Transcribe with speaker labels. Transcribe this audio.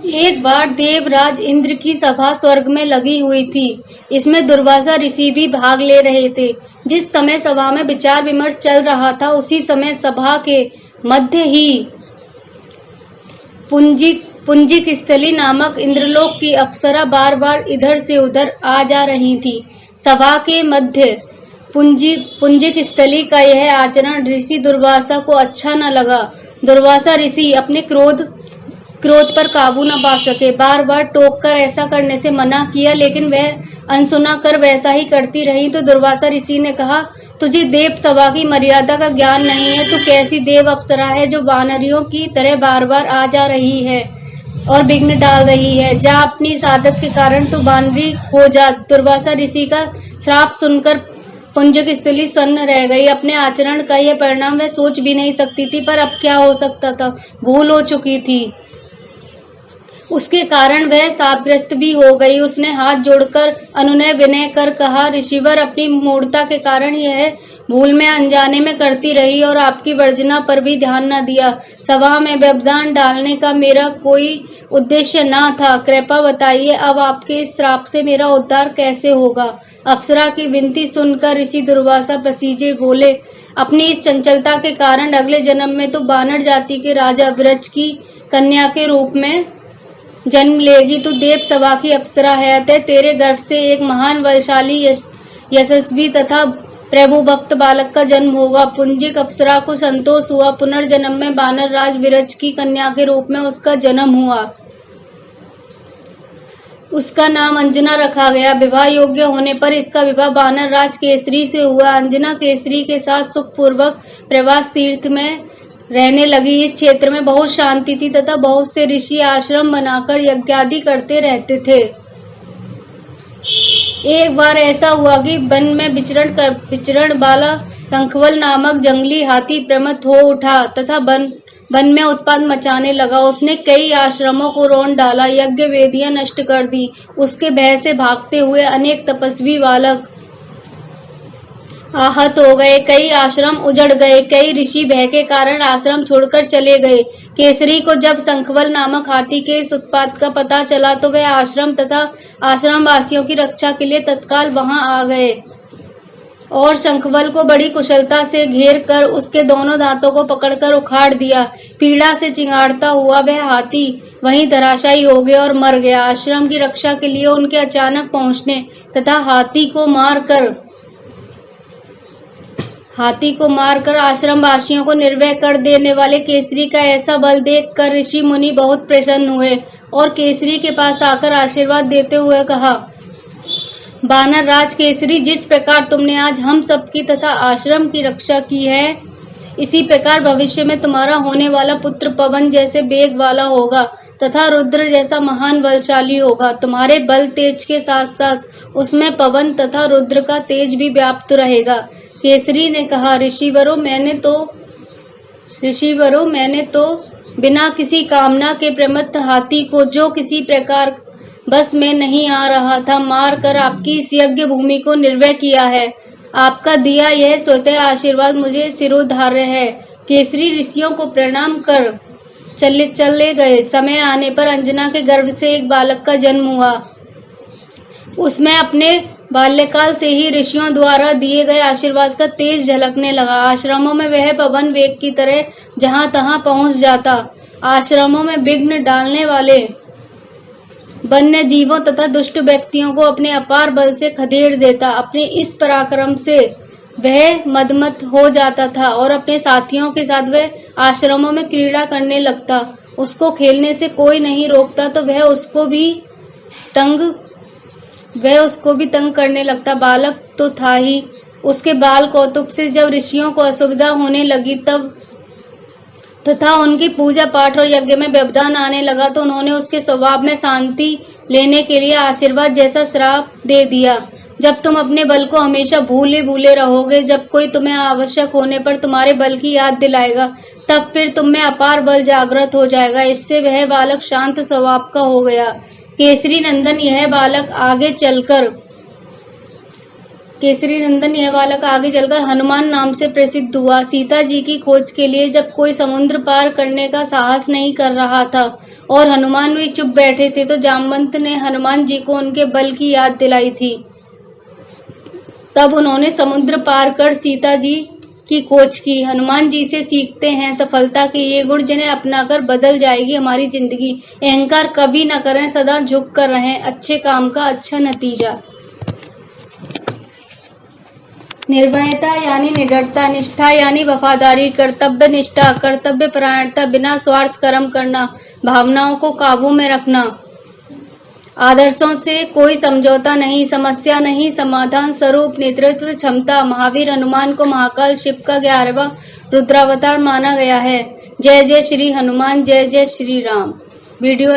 Speaker 1: एक बार देवराज इंद्र की सभा स्वर्ग में लगी हुई थी। इसमें दुर्वासा ऋषि भी भाग ले रहे थे। जिस समय सभा में विचार विमर्श चल रहा था, उसी समय सभा के मध्य ही पुंजिक स्थली नामक इंद्रलोक की अप्सरा बार बार इधर से उधर आ जा रही थी। सभा के मध्य पुंजिक स्थली का यह आचरण ऋषि दुर्वासा को अच्छा न लगा। दुर्वासा ऋषि अपने क्रोध पर काबू न पा सके। बार बार टोक कर ऐसा करने से मना किया, लेकिन वह अनसुना कर वैसा ही करती रही। तो दुर्वासा ऋषि ने कहा, तुझे देव सभा की मर्यादा का ज्ञान नहीं है। तू कैसी देव अप्सरा है जो वानरियों की तरह बार बार आ जा रही है और विघ्न डाल रही है। जा, अपनी इस आदत के कारण तू वानरी हो जा। दुर्वासा ऋषि का श्राप सुनकर पुंजिक स्थली सन्न रह गई। अपने आचरण का यह परिणाम वह सोच भी नहीं सकती थी, पर अब क्या हो सकता था, भूल हो चुकी थी। उसके कारण वह शापग्रस्त भी हो गई। उसने हाथ जोड़कर अनुनय विनय कर कहा, ऋषिवर, अपनी मूढ़ता के कारण यह भूल में अनजाने में करती रही और आपकी वर्जना पर भी ध्यान न दिया। सभा में व्यवधान डालने का मेरा कोई उद्देश्य न था। कृपा बताइए, अब आपके इस श्राप से मेरा उद्धार कैसे होगा? अप्सरा की विनती सुनकर ऋषि दुर्वासा पसीजे बोले, अपनी इस चंचलता के कारण अगले जन्म में तो वानर जाति के राजा ब्रज की कन्या के रूप में जन्म लेगी। तू देव सभा की अप्सरा है, अतः तेरे गर्भ से एक महान बलशाली यशस्वी तथा प्रभु भक्त बालक का जन्म होगा। पुंजिक अप्सरा को संतोष हुआ। पुनर्जन्म में वानर राज विरज की कन्या के रूप में उसका जन्म हुआ। उसका नाम अंजना रखा गया। विवाह योग्य होने पर इसका विवाह वानर राज केसरी से हुआ। अंजना केसरी के साथ सुखपूर्वक प्रवास तीर्थ में रहने लगी। इस क्षेत्र में बहुत शांति थी तथा बहुत से ऋषि आश्रम बनाकर यज्ञादि करते रहते थे। एक बार ऐसा हुआ कि वन में विचरण वाला शंखवल नामक जंगली हाथी प्रमत्त हो उठा तथा वन में उत्पात मचाने लगा। उसने कई आश्रमों को रौंद डाला, यज्ञ वेदियां नष्ट कर दी। उसके भय से भागते हुए अनेक तपस्वी बालक आहत हो गए। कई आश्रम उजड़ गए। कई ऋषि भय के कारण आश्रम छोड़कर चले गए। केसरी को जब शंखवल नामक हाथी के इस उत्पात का पता चला तो वह आश्रम तथा आश्रम वासियों की रक्षा के लिए तत्काल वहां आ गए और शंखवल को बड़ी कुशलता से घेर कर उसके दोनों दांतों को पकड़कर उखाड़ दिया। पीड़ा से चिंगाड़ता हुआ वह हाथी वहीं धराशायी हो गया और मर गया। आश्रम की रक्षा के लिए उनके अचानक पहुंचने तथा हाथी को मारकर आश्रम वासियों को निर्भय कर देने वाले केसरी का ऐसा बल देखकर ऋषि मुनि बहुत प्रसन्न हुए और केसरी के पास आकर आशीर्वाद देते हुए कहा, वानर राज केसरी, जिस प्रकार तुमने आज हम सबकी तथा आश्रम की रक्षा की है, इसी प्रकार भविष्य में तुम्हारा होने वाला पुत्र पवन जैसे वेग वाला होगा तथा रुद्र जैसा महान बलशाली होगा। तुम्हारे बल तेज के साथ साथ उसमें पवन तथा रुद्र का तेज भी व्याप्त रहेगा। केसरी ने कहा, ऋषिवरों, मैंने तो बिना किसी कामना के प्रमत्त हाथी को, जो किसी प्रकार बस में नहीं आ रहा था, मार कर आपकी इस यज्ञ भूमि को निर्भय किया है। आपका दिया यह स्वतः आशीर्वाद मुझे शिरोधार्य है। केसरी ऋषियों को प्रणाम कर चले गए। समय आने पर अंजना के गर्भ से एक बालक का जन्म हुआ। उसमें अपने बाल्यकाल से ही ऋषियों द्वारा दिए गए आशीर्वाद का तेज झलकने लगा। आश्रमों में वह पवन वेग की तरह जहां तहां पहुंच जाता। आश्रमों में विघ्न डालने वाले वन्य जीवों तथा दुष्ट व्यक्तियों को अपने अपार बल से खदेड़ देता। अपने इस पराक्रम से वह मदमत हो जाता था और अपने साथियों के साथ वह आश्रमों में क्रीड़ा करने लगता। उसको खेलने से कोई नहीं रोकता तो वह उसको भी तंग करने लगता। बालक तो था ही। उसके बाल कौतुक से जब ऋषियों को असुविधा होने लगी तथा उनकी पूजा पाठ और यज्ञ में व्यवधान आने लगा तो उन्होंने उसके स्वभाव में शांति लेने के लिए आशीर्वाद जैसा श्राप दे दिया। जब तुम अपने बल को हमेशा भूले रहोगे, जब कोई तुम्हें आवश्यक होने पर तुम्हारे बल की याद दिलाएगा, तब फिर तुम में अपार बल जागृत हो जाएगा। इससे वह बालक शांत स्वभाव का हो गया। केसरी नंदन यह बालक आगे चलकर केसरी नंदन यह बालक आगे चलकर हनुमान नाम से प्रसिद्ध हुआ। सीता जी की खोज के लिए जब कोई समुद्र पार करने का साहस नहीं कर रहा था और हनुमान भी चुप बैठे थे तो जामवंत ने हनुमान जी को उनके बल की याद दिलाई थी। तब उन्होंने समुद्र पार कर सीता जी की खोज की। हनुमान जी से सीखते हैं सफलता के ये गुण जिन्हें अपनाकर बदल जाएगी हमारी जिंदगी। अहंकार कभी न करें, सदा झुक कर रहें, अच्छे काम का अच्छा नतीजा। निर्भयता यानी निडरता, निष्ठा यानी वफादारी, कर्तव्य निष्ठा, कर्तव्य परायणता, बिना स्वार्थ कर्म करना, भावनाओं को काबू में रखना, आदर्शों से कोई समझौता नहीं, समस्या नहीं समाधान स्वरूप, नेतृत्व क्षमता। महावीर हनुमान को महाकाल शिव का 11वां रुद्रावतार माना गया है। जय जय श्री हनुमान, जय जय श्री राम। वीडियो